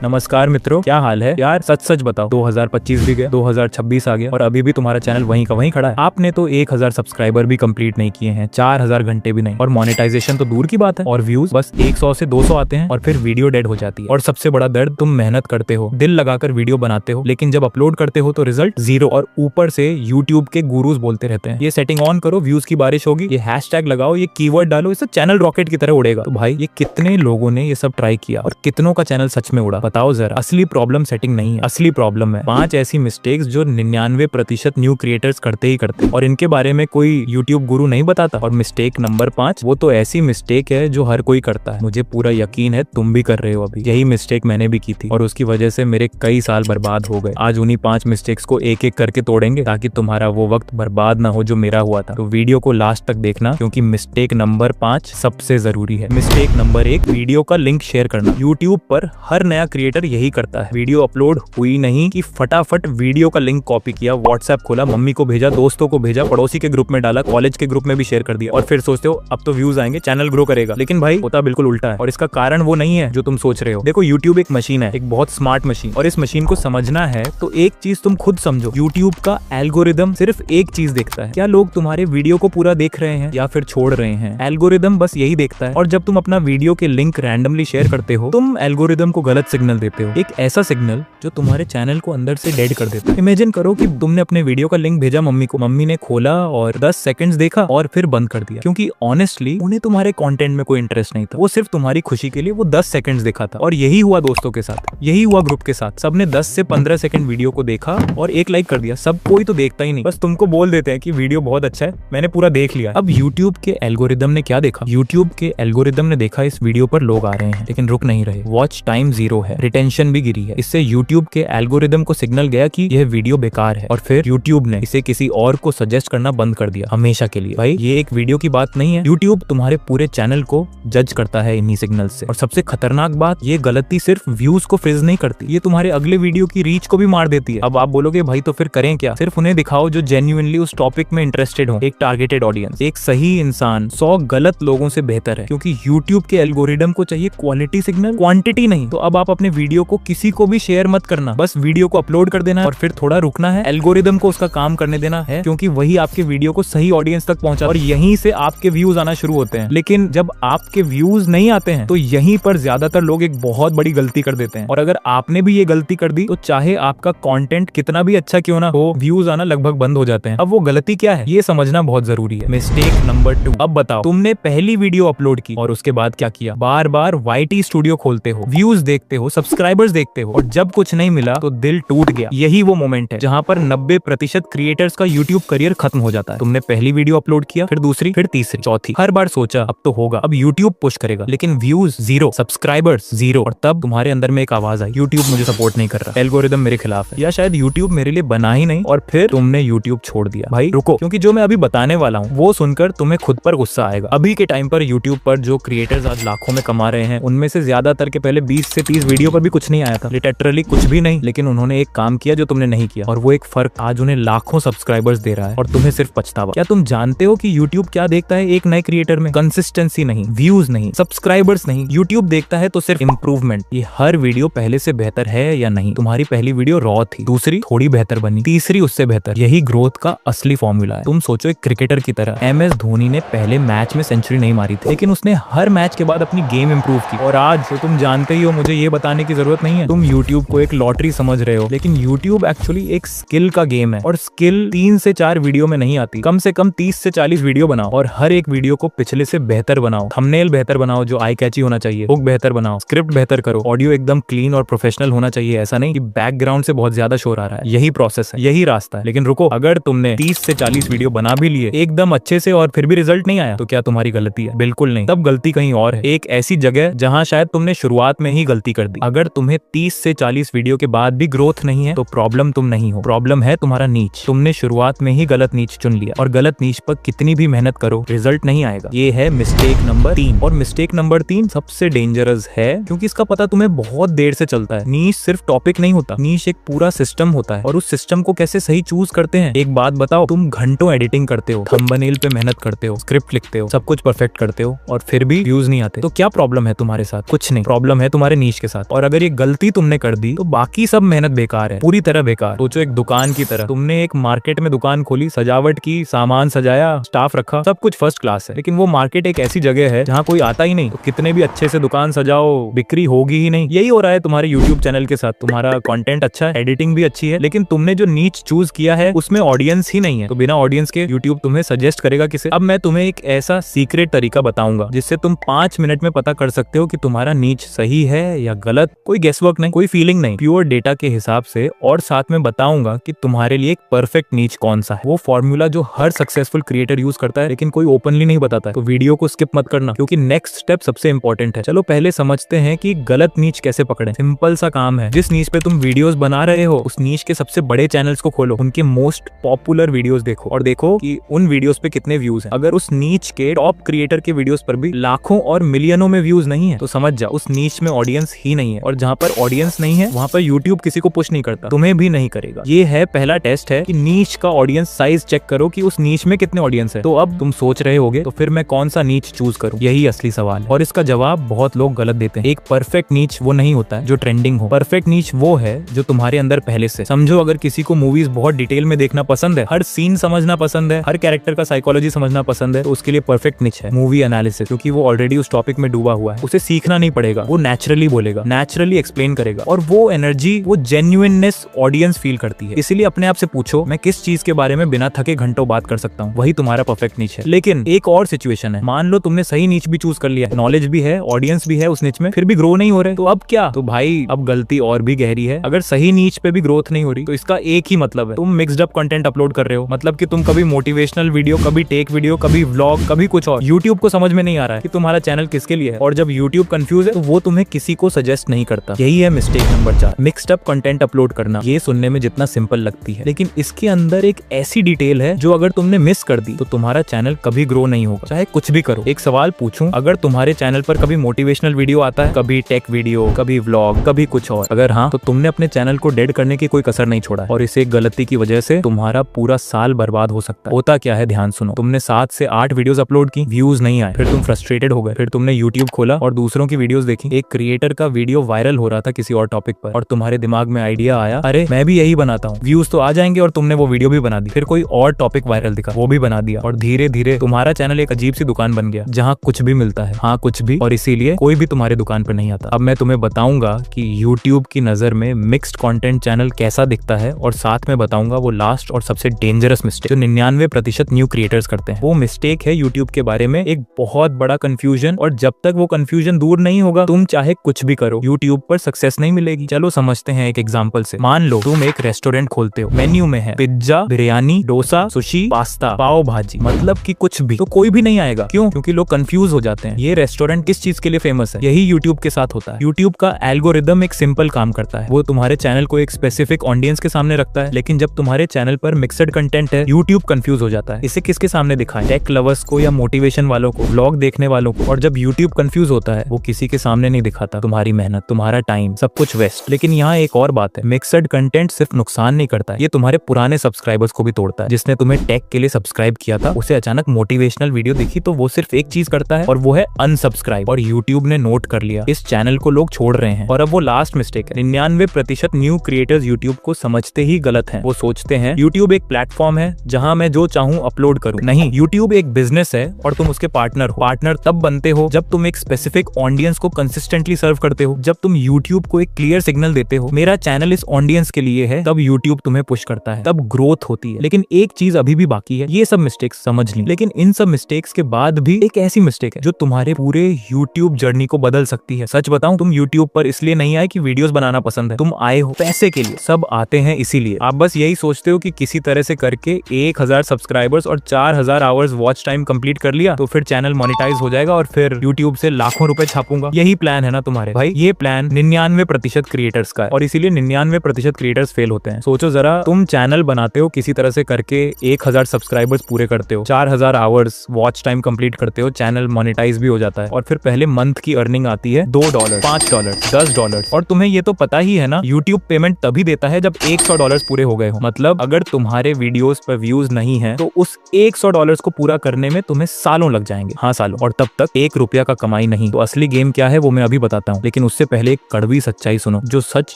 नमस्कार मित्रों, क्या हाल है यार। सच सच बताओ, 2025 भी गया, 2026 आ गया और अभी भी तुम्हारा चैनल वहीं का वहीं खड़ा है। आपने तो 1000 सब्सक्राइबर भी कंप्लीट नहीं किए हैं, 4000 घंटे भी नहीं, और मोनेटाइजेशन तो दूर की बात है, और व्यूज बस 100 से 200 आते हैं और फिर वीडियो डेड हो जाती है। और सबसे बड़ा दर्द, तुम मेहनत करते हो, दिल लगाकर वीडियो बनाते हो, लेकिन जब अपलोड करते हो तो रिजल्ट 0, और ऊपर से यूट्यूब के गुरुज बोलते रहते हैं ये सेटिंग ऑन करो, व्यूज की बारिश होगी, ये हैशटैग लगाओ, ये कीवर्ड डालो, इससे चैनल रॉकेट की तरह उड़ेगा। तो भाई ये कितने लोगों ने ये सब ट्राई किया और कितनों का चैनल सच में उड़ा? बताओ जरा। असली प्रॉब्लम सेटिंग नहीं है, असली प्रॉब्लम है 5 ऐसी मिस्टेक्स जो 99% न्यू क्रिएटर्स करते ही करते, और इनके बारे में कोई यूट्यूब गुरु नहीं बताता। और मिस्टेक नंबर 5 वो तो ऐसी मिस्टेक है जो हर कोई करता है, मुझे पूरा यकीन है तुम भी कर रहे हो। अभी यही मिस्टेक मैंने भी की थी और उसकी वजह से मेरे कई साल बर्बाद हो गए। आज उन्हीं 5 मिस्टेक्स को एक एक करके तोड़ेंगे ताकि तुम्हारा वो वक्त बर्बाद ना हो जो मेरा हुआ था। तो वीडियो को लास्ट तक देखना, क्योंकि मिस्टेक नंबर 5 सबसे जरूरी है। मिस्टेक नंबर 1, वीडियो का लिंक शेयर करना। यूट्यूब पर हर नया क्रिएटर यही करता है। वीडियो अपलोड हुई नहीं कि फटाफट वीडियो का लिंक कॉपी किया, व्हाट्सएप खोला, मम्मी को भेजा, दोस्तों को भेजा, पड़ोसी के ग्रुप में डाला, कॉलेज के ग्रुप में भी शेयर कर दिया, और फिर सोचते हो अब तो व्यूज आएंगे, चैनल ग्रो करेगा। लेकिन भाई होता बिल्कुल उल्टा है, और इसका कारण वो नहीं है जो तुम सोच रहे हो। देखो, यूट्यूब एक मशीन है, एक बहुत स्मार्ट मशीन, और इस मशीन को समझना है तो एक चीज तुम खुद समझो, यूट्यूब का एल्गोरिदम सिर्फ एक चीज देखता है, क्या लोग तुम्हारे वीडियो को पूरा देख रहे हैं या फिर छोड़ रहे हैं। एल्गोरिदम बस यही देखता है, और जब तुम अपना वीडियो के लिंक रैंडमली शेयर करते हो, तुम एल्गोरिदम को गलत सिग्नल देते हो, एक ऐसा सिग्नल जो तुम्हारे चैनल को अंदर से डेड कर देता है। इमेजिन करो कि तुमने अपने वीडियो का लिंक भेजा मम्मी को, मम्मी ने खोला और 10 सेकंड्स देखा और फिर बंद कर दिया, क्योंकि ऑनेस्टली उन्हें तुम्हारे कंटेंट में कोई इंटरेस्ट नहीं था, वो सिर्फ तुम्हारी खुशी के लिए वो 10 सेकंड्स देखा था। और यही हुआ दोस्तों के साथ, यही हुआ ग्रुप के साथ, सबने 10 से 15 सेकंड वीडियो को देखा और एक लाइक कर दिया। सब कोई तो देखता ही नहीं, बस तुमको बोल देते हैं कि वीडियो बहुत अच्छा है, मैंने पूरा देख लिया। अब यूट्यूब के एल्गोरिदम ने क्या देखा? यूट्यूब के एल्गोरिदम ने देखा इस वीडियो पर लोग आ रहे हैं लेकिन रुक नहीं रहे, वॉच टाइम 0 है, रिटेंशन भी गिरी है। इससे यूट्यूब के एल्गोरिदम को सिग्नल गया कि यह वीडियो बेकार है, और फिर यूट्यूब ने इसे किसी और को सजेस्ट करना बंद कर दिया हमेशा के लिए। भाई ये एक वीडियो की बात नहीं है, यूट्यूब तुम्हारे पूरे चैनल को जज करता है इन्हीं सिग्नल से। और सबसे खतरनाक बात, ये गलती सिर्फ व्यूज को फ्रीज नहीं करती, ये तुम्हारे अगले वीडियो की रीच को भी मार देती है। अब आप बोलोगे भाई तो फिर करें क्या? सिर्फ उन्हें दिखाओ जो जेन्युइनली उस टॉपिक में इंटरेस्टेड हो, एक टारगेटेड ऑडियंस। एक सही इंसान 100 गलत लोगों से बेहतर है, क्योंकि यूट्यूब के एल्गोरिदम को चाहिए क्वालिटी सिग्नल, क्वांटिटी नहीं। तो अब आप अपने वीडियो को किसी को भी शेयर मत करना, बस वीडियो को अपलोड कर देना और फिर थोड़ा रुकना है, एल्गोरिदम को उसका काम करने देना है, क्योंकि वही आपके वीडियो को सही ऑडियंस तक पहुंचा और यहीं से आपके व्यूज आना शुरू होते हैं। लेकिन जब आपके व्यूज नहीं आते हैं तो यहीं पर ज्यादातर लोग एक बहुत बड़ी गलती कर देते हैं, और अगर आपने भी ये गलती कर दी तो चाहे आपका कंटेंट कितना भी अच्छा क्यों ना हो, व्यूज आना लगभग बंद हो जाते हैं। अब वो गलती क्या है ये समझना बहुत जरूरी है। मिस्टेक नंबर 2, अब बताओ, तुमने पहली वीडियो अपलोड की और उसके बाद क्या किया? बार बार YT स्टूडियो खोलते हो, व्यूज देखते हो, सब्सक्राइबर्स देखते हो, और जब कुछ नहीं मिला तो दिल टूट गया। यही वो मोमेंट है जहां पर 90% क्रिएटर्स का यूट्यूब करियर खत्म हो जाता है। तुमने पहली वीडियो अपलोड किया, फिर दूसरी, फिर तीसरी, चौथी, हर बार सोचा अब तो होगा, अब यूट्यूब पुश करेगा, लेकिन व्यूज 0, सब्सक्राइबर्स 0, और तब तुम्हारे अंदर में एक आवाज आई, यूट्यूब मुझे सपोर्ट नहीं कर रहा, एल्गोरिदम मेरे खिलाफ है, या शायद यूट्यूब मेरे लिए बना ही नहीं, और फिर तुमने यूट्यूब छोड़ दिया। भाई रुको, क्योंकि जो मैं अभी बताने वाला हूँ वो सुनकर तुम्हें खुद पर गुस्सा आएगा। अभी के टाइम पर यूट्यूब पर जो क्रिएटर्स आज लाखों में कमा रहे हैं, उनमें से ज्यादातर के पहले 20 से 30 वीडियो पर भी कुछ नहीं आया था, लिटरली कुछ भी नहीं, लेकिन उन्होंने एक काम किया जो तुमने नहीं किया, और वो एक फर्क आज उन्हें लाखों सब्सक्राइबर्स दे रहा है और तुम्हें सिर्फ पछतावा। क्या तुम जानते हो कि यूट्यूब क्या देखता है एक नए क्रिएटर में? कंसिस्टेंसी नहीं, व्यूज नहीं, सब्सक्राइबर्स नहीं, यूट्यूब देखता है तो सिर्फ इंप्रूवमेंट। ये हर वीडियो पहले से बेहतर है या नहीं। तुम्हारी पहली वीडियो रॉ थी, दूसरी थोड़ी बेहतर बनी, तीसरी उससे बेहतर। यही ग्रोथ का असली फॉर्मूला है। तुम सोचो एक क्रिकेटर की तरह, MS धोनी ने पहले मैच में सेंचुरी नहीं मारी थी, लेकिन उसने हर मैच के बाद अपनी गेम इंप्रूव की, और आज तो तुम जानते ही हो, मुझे ये बताने की जरूरत नहीं है, तुम यूट्यूब को एक लॉटरी समझ रहे हो, लेकिन यूट्यूब एक्चुअली एक स्किल का गेम है, और स्किल 3 से 4 वीडियो में नहीं आती। कम से कम 30 से 40 वीडियो बनाओ, और हर एक वीडियो को पिछले से बेहतर बनाओ, थंबनेल बेहतर बनाओ जो आई कैची होना चाहिए, हुक बेहतर बनाओ, स्क्रिप्ट बेहतर करो, ऑडियो एकदम क्लीन और प्रोफेशनल होना चाहिए, ऐसा नहीं कि बैकग्राउंड से बहुत ज्यादा शोर आ रहा है। यही प्रोसेस है, यही रास्ता है। लेकिन रुको, अगर तुमने 30 से 40 वीडियो बना भी लिए एकदम अच्छे से और फिर भी रिजल्ट नहीं आया, तो क्या तुम्हारी गलती है? बिल्कुल नहीं, तब गलती कहीं और है, एक ऐसी जगह जहां शायद तुमने शुरुआत में ही गलती कर दी। अगर तुम्हें 30 से 40 वीडियो के बाद भी ग्रोथ नहीं है तो प्रॉब्लम तुम नहीं हो, प्रॉब्लम है तुम्हारा नीच। तुमने शुरुआत में ही गलत नीच चुन लिया, और गलत नीच पर कितनी भी मेहनत करो रिजल्ट नहीं आएगा। ये है मिस्टेक नंबर 3, और मिस्टेक नंबर 3 सबसे डेंजरस है, क्योंकि इसका पता तुम्हें बहुत देर से चलता है। नीच सिर्फ टॉपिक नहीं होता, नीच एक पूरा सिस्टम होता है, और उस सिस्टम को कैसे सही चूज करते हैं। एक बात बताओ, तुम घंटों एडिटिंग करते हो, थंबनेल पे मेहनत करते हो, स्क्रिप्ट लिखते हो, सब कुछ परफेक्ट करते हो, और फिर भी व्यूज नहीं आते, तो क्या प्रॉब्लम है तुम्हारे साथ? कुछ नहीं, प्रॉब्लम है तुम्हारे नीश के साथ। और अगर ये गलती तुमने कर दी तो बाकी सब मेहनत बेकार है, पूरी तरह बेकार। सोचो एक दुकान की तरह, तुमने एक मार्केट में दुकान खोली, सजावट की, सामान सजाया, स्टाफ रखा, सब कुछ फर्स्ट क्लास है, लेकिन वो मार्केट एक ऐसी जगह है जहाँ कोई आता ही नहीं, तो कितने भी अच्छे से दुकान सजाओ, बिक्री होगी ही नहीं। यही हो रहा है तुम्हारे यूट्यूब चैनल के साथ। तुम्हारा कंटेंट अच्छा है, एडिटिंग भी अच्छी है, लेकिन तुमने जो नीच चूज किया है उसमें ऑडियंस ही नहीं है, तो बिना ऑडियंस के यूट्यूब तुम्हें सजेस्ट करेगा किसे? अब मैं तुम्हें एक ऐसा सीक्रेट तरीका बताऊंगा जिससे तुम 5 मिनट में पता कर सकते हो कि तुम्हारा नीच सही है या गलत। कोई गेसवर्क नहीं, कोई फीलिंग नहीं, प्योर डेटा के हिसाब से। और साथ में बताऊंगा कि तुम्हारे लिए एक परफेक्ट नीच कौन सा है, वो फॉर्मूला जो हर सक्सेसफुल क्रिएटर यूज करता है लेकिन कोई ओपनली नहीं बताता है। तो वीडियो को स्किप मत करना, क्योंकि नेक्स्ट स्टेप सबसे इंपॉर्टेंट है। चलो पहले समझते हैं कि गलत नीच कैसे पकड़े। सिंपल सा काम है, जिस नीच पे तुम वीडियोस बना रहे हो उस नीच के सबसे बड़े चैनल्स को खोलो, उनके मोस्ट पॉपुलर वीडियोस देखो और देखो कि उन वीडियोस पे कितने व्यूज हैं। अगर उस नीच के टॉप क्रिएटर के वीडियोस पर भी लाखों और मिलियनों में व्यूज नहीं है तो समझ जा उस नीच में ऑडियंस ही नहीं है, और जहां पर ऑडियंस नहीं है वहां पर यूट्यूब किसी को पुश नहीं करता, तुम्हें भी नहीं करेगा। ये है पहला टेस्ट है कि नीच का ऑडियंस साइज चेक करो कि उस नीच में कितने ऑडियंस है। तो अब तुम सोच रहे होगे तो फिर मैं कौन सा नीच चूज करूं, यही असली सवाल है। और इसका जवाब बहुत लोग गलत देते हैं। एक परफेक्ट नीच वो नहीं होता है जो ट्रेंडिंग हो, परफेक्ट नीच वो है जो तुम्हारे अंदर पहले से। समझो अगर किसी को मूवीज बहुत डिटेल में देखना पसंद है, हर सीन समझना पसंद है, हर कैरेक्टर का साइकोलॉजी समझना पसंद है, तो उसके लिए परफेक्ट नीच है मूवी एनालिसिस, क्योंकि वो ऑलरेडी उस टॉपिक में डूबा हुआ है, उसे सीखना नहीं पड़ेगा, वो नेचुरली बोलेगा, नेचुरली एक्सप्लेन करेगा, और वो एनर्जी, वो जेन्युइननेस ऑडियंस फील करती है। इसीलिए अपने आप से पूछो मैं किस चीज के बारे में बिना थके घंटों बात कर सकता हूँ, वही तुम्हारा परफेक्ट नीच है। लेकिन एक और सिचुएशन है, मान लो तुमने सही नीच भी चूज कर लिया, नॉलेज भी है, ऑडियंस भी है उस नीच में, फिर भी ग्रो नहीं हो रहे, तो अब क्या? तो भाई अब गलती और भी गहरी है। अगर सही नीच पे भी ग्रोथ नहीं हो रही तो इसका एक ही मतलब है, तुम मिक्स्ड अप कंटेंट अपलोड कर रहे हो। मतलब कि तुम कभी मोटिवेशनल वीडियो, कभी टेक वीडियो, कभी व्लॉग, कभी कुछ और। यूट्यूब को समझ में नहीं आ रहा है कि तुम्हारा चैनल किसके लिए है, और जब यूट्यूब कंफ्यूज है तो वो तुम्हें किसी को सजेस्ट नहीं करता। यही है mistake number 4, mixed up content upload करना। ये सुनने में जितना सिंपल लगती है, लेकिन इसके अंदर एक ऐसी डिटेल है जो अगर तुमने मिस कर दी तो तुम्हारा चैनल कभी ग्रो नहीं होगा, चाहे कुछ भी करो। एक सवाल पूछूं, अगर तुम्हारे चैनल पर कभी मोटिवेशनल वीडियो आता है, कभी टेक वीडियो, कभी व्लॉग, कभी कुछ और, अगर हाँ तो तुमने अपने चैनल को डेड करने की कोई कसर नहीं छोड़ा, और इस एक गलती की वजह से तुम्हारा पूरा साल बर्बाद हो सकता है। होता क्या है, ध्यान सुनो। तुमने 7 से 8 वीडियोस अपलोड की, व्यूज नहीं आए, फिर तुम फ्रस्ट्रेटेड हो गए, फिर तुमने यूट्यूब खोला और दूसरों की वीडियोस देखी। एक क्रिएटर का वीडियो वायरल हो रहा था किसी और टॉपिक पर, और तुम्हारे दिमाग में आइडिया आया, अरे मैं भी यही बनाता हूँ, व्यूज तो आ जाएंगे, और तुमने वो वीडियो भी बना दी। फिर कोई और टॉपिक वायरल दिखा, वो भी बना दिया, और धीरे धीरे तुम्हारा चैनल एक अजीब सी दुकान बन गया जहाँ कुछ भी मिलता है, हाँ कुछ भी, और इसीलिए कोई भी तुम्हारे दुकान पर नहीं आता। अब मैं तुम्हें बताऊंगा कि यूट्यूब की नजर में मिक्स्ड कंटेंट चैनल कैसा दिखता है, और साथ में बताऊंगा वो लास्ट और सबसे डेंजरस मिस्टेक जो 99% न्यू क्रिएटर्स करते हैं। वो मिस्टेक है यूट्यूब के बारे में एक बहुत बड़ा कंफ्यूजन, और जब तक वो कंफ्यूजन दूर नहीं होगा तुम चाहे कुछ भी करो यूट्यूब पर सक्सेस नहीं मिलेगी। चलो समझते हैं एक एग्जांपल से। मान लो तुम एक रेस्टोरेंट खोलते हो, मेन्यू में है pizza, biryani, dosa, sushi, pasta, pav bhaji, मतलब कि कुछ भी, तो कोई भी नहीं आएगा। क्यों? क्योंकि लोग कंफ्यूज हो जाते हैं, ये रेस्टोरेंट किस चीज के लिए फेमस है। यही यूट्यूब के साथ होता है। यूट्यूब का एल्गोरिदम एक सिंपल काम करता है, वो तुम्हारे चैनल को एक स्पेसिफिक ऑडियंस के सामने रखता है, लेकिन जब तुम्हारे चैनल पर मिक्सड कंटेंट है यूट्यूब कंफ्यूज हो जाता है। इसे किसके सामने दिखाएं? टेक लवर्स को या मोटिवेशन वालों को, व्लॉग देखने वालों को। और जब यूट्यूब कंफ्यूज होता है वो किसी के सामने नहीं दिखाता तुम्हारी मेहनत, तुम्हारा टाइम, सब कुछ वेस्ट। लेकिन यहाँ एक और बात है, मिक्सड कंटेंट सिर्फ नुकसान नहीं करता है, ये तुम्हारे पुराने सब्सक्राइबर्स को भी तोड़ता है। जिसने तुम्हें टेक के लिए सब्सक्राइब किया था, उसे अचानक मोटिवेशनल वीडियो दिखी तो वो सिर्फ एक चीज करता है, और वो है अनसब्सक्राइब। और यूट्यूब ने नोट कर लिया, इस चैनल को लोग छोड़ रहे हैं। और अब वो लास्ट मिस्टेक है, 99% न्यू क्रिएटर्स यूट्यूब को समझते ही गलत हैं। वो सोचते हैं यूट्यूब एक प्लेटफॉर्म है जहां मैं जो चाहूं अपलोड करूं। नहीं, यूट्यूब एक बिजनेस है और तुम उसके पार्टनर हो। पार्टनर तब बनते हो जब तुम एक स्पेसिफिक ऑडियंस को कंसिस्टेंटली सर्व करते हो, जब तुम यूट्यूब को एक क्लियर सिग्नल देते हो मेरा चैनल इस ऑडियंस के लिए है, तब यूट्यूब तुम्हें पुश करता है, तब ग्रोथ होती है। लेकिन एक चीज अभी भी बाकी है, ये सब मिस्टेक्स समझ ली, लेकिन इन सब मिस्टेक्स के बाद भी एक ऐसी मिस्टेक है जो तुम्हारे पूरे यूट्यूब जर्नी को बदल सकती है। सच बताऊं, तुम यूट्यूब पर इसलिए नहीं आए कि वीडियोस बनाना पसंद है, तुम आए हो पैसे के लिए। सब आते हैं इसीलिए। आप बस यही सोचते हो कि किसी तरह से करके 1000 सब्सक्राइबर्स और 4000 आवर्स वॉच टाइम कंप्लीट कर लिया तो फिर चैनल मोनेटाइज हो जाएगा और फिर यूट्यूब से लाखों रुपए छापूंगा। यही प्लान है ना तुम्हारे भाई। ये प्लान 99% क्रिएटर्स का है, और इसीलिए 99% क्रिएटर्स फेल होते हैं। सोचो जरा, तुम चैनल बनाते हो किसी तरह से करके, 1000 सब्सक्राइबर्स पूरे करते हो, 4000 आवर्स वॉच टाइम कंप्लीट करते हो, चैनल मोनेटाइज भी हो जाता है, और फिर पहले मंथ की अर्निंग आती है $2, $5, $10, और तुम्हें ये तो पता ही है ना, यूट्यूब पेमेंट तभी देता है जब $100 पूरे हो गए हो। मतलब अगर तुम्हारे वीडियोस पर व्यूज नहीं है तो उस $100 को पूरा करने में तुम्हें सालों लग जाएंगे। हाँ सालों, और तब तक $1 का कमाई नहीं। तो असली गेम क्या है वो मैं अभी बताता हूँ, लेकिन उससे पहले एक कड़वी सच्चाई सुनो, जो सच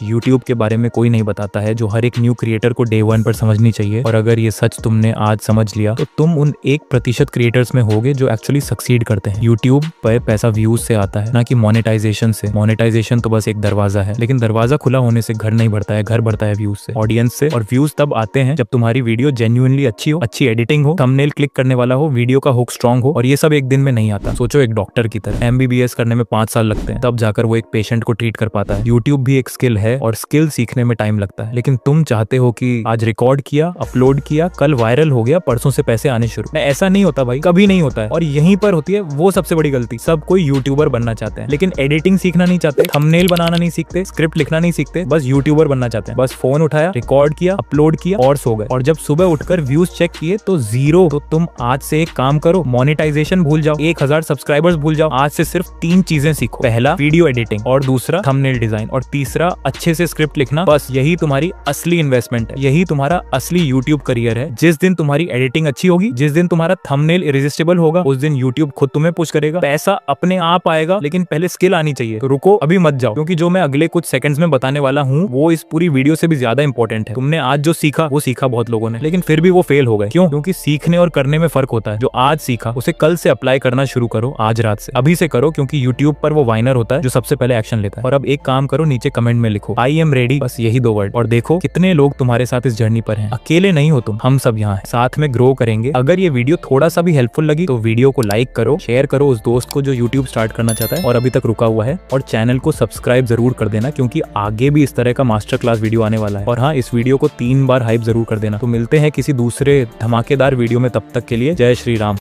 यूट्यूब के बारे में कोई नहीं बताता है, जो हर एक न्यू क्रिएटर को डे 1 पर समझनी चाहिए। और अगर ये सच तुमने आज समझ लिया तो तुम उन 1% क्रिएटर्स में होगे जो एक्चुअली सक्सीड करते हैं। यूट्यूब पर पैसा व्यूज से आता है, ना कि मोनेटाइजेशन से। मोनेटाइजेशन तो बस एक दरवाजा है, लेकिन दरवाजा खुला होने से घर नहीं बढ़ता है, घर बढ़ता है व्यूज से, ऑडियंस से। और व्यूज तब आते हैं जब तुम्हारी वीडियो जेन्युइनली अच्छी हो, अच्छी एडिटिंग हो, थंबनेल क्लिक करने वाला हो, वीडियो का हुक स्ट्रांग हो। और ये सब एक दिन में नहीं आता। सोचो एक डॉक्टर की तरह, MBBS करने में 5 साल लगते हैं, तब जाकर वो एक पेशेंट को ट्रीट कर पाता है। यूट्यूब भी एक स्किल है और स्किल सीखने में टाइम लगता है। लेकिन तुम चाहते हो कि आज रिकॉर्ड किया, अपलोड किया, कल वायरल हो गया, परसों से पैसे आने शुरू। ऐसा नहीं होता भाई, कभी नहीं होता है। और यहीं पर होती है वो सबसे बड़ी गलती। सब कोई यूट्यूबर बनना चाहते हैं, लेकिन एडिटिंग सीखना नहीं चाहते, थंबनेल बनाना नहीं सीखते, स्क्रिप्ट लिखना नहीं सीखते, बस यूट्यूबर बनना चाहते हैं। बस फोन उठाया, रिकॉर्ड किया, अपलोड किया और सो गए। और जब सुबह उठकर व्यूज चेक किए तो 0। तो तुम आज से एक काम करो, मोनेटाइजेशन भूल जाओ, 1000 सब्सक्राइबर्स भूल जाओ। आज से सिर्फ 3 चीजें सीखो। पहला वीडियो एडिटिंग, और दूसरा थंबनेल डिजाइन, और तीसरा अच्छे से स्क्रिप्ट लिखना। बस यही तुम्हारी असली इन्वेस्टमेंट है, यही तुम्हारा असली यूट्यूब करियर है। जिस दिन तुम्हारी एडिटिंग अच्छी होगी, जिस दिन तुम्हारा थंबनेल इरिजिस्टिबल होगा, उस दिन यूट्यूब खुद तुम्हें पुश करेगा। पैसा अपने आप आएगा, लेकिन पहले स्किल आनी चाहिए। तो रुको, अभी मत जाओ, क्योंकि जो मैं अगले कुछ सेकंड्स में बताने वाला हूँ वो इस पूरी वीडियो से भी ज्यादा इंपॉर्टेंट है। तुमने आज जो सीखा वो सीखा बहुत लोगों ने, लेकिन फिर भी वो फेल हो गए। क्यों? क्योंकि सीखने और करने में फर्क होता है। जो आज सीखा उसे कल से अप्लाई करना शुरू करो, आज रात से, अभी से करो, क्योंकि यूट्यूब पर वो वाइनर होता है जो सबसे पहले एक्शन लेता है। और अब एक काम करो, नीचे कमेंट में लिखो आई एम रेडी, बस यही 2 वर्ड, और देखो कितने लोग तुम्हारे साथ इस जर्नी पर हैं। अकेले नहीं हो तुम, हम सब यहाँ हैं, साथ में ग्रो करेंगे। अगर ये वीडियो थोड़ा सा भी हेल्पफुल लगी तो वीडियो को लाइक करो, शेयर करो उस दोस्त को जो यूट्यूब स्टार्ट करना चाहता है और अभी तक रुका हुआ है, और चैनल को सब्सक्राइब जरूर कर देना, क्योंकि आगे भी इस तरह का मास्टर क्लास वीडियो आने वाला है। और हाँ, इस वीडियो को 3 बार हाइप जरूर कर देना। तो मिलते हैं किसी दूसरे धमाकेदार वीडियो में, तब तक के लिए जय श्री राम।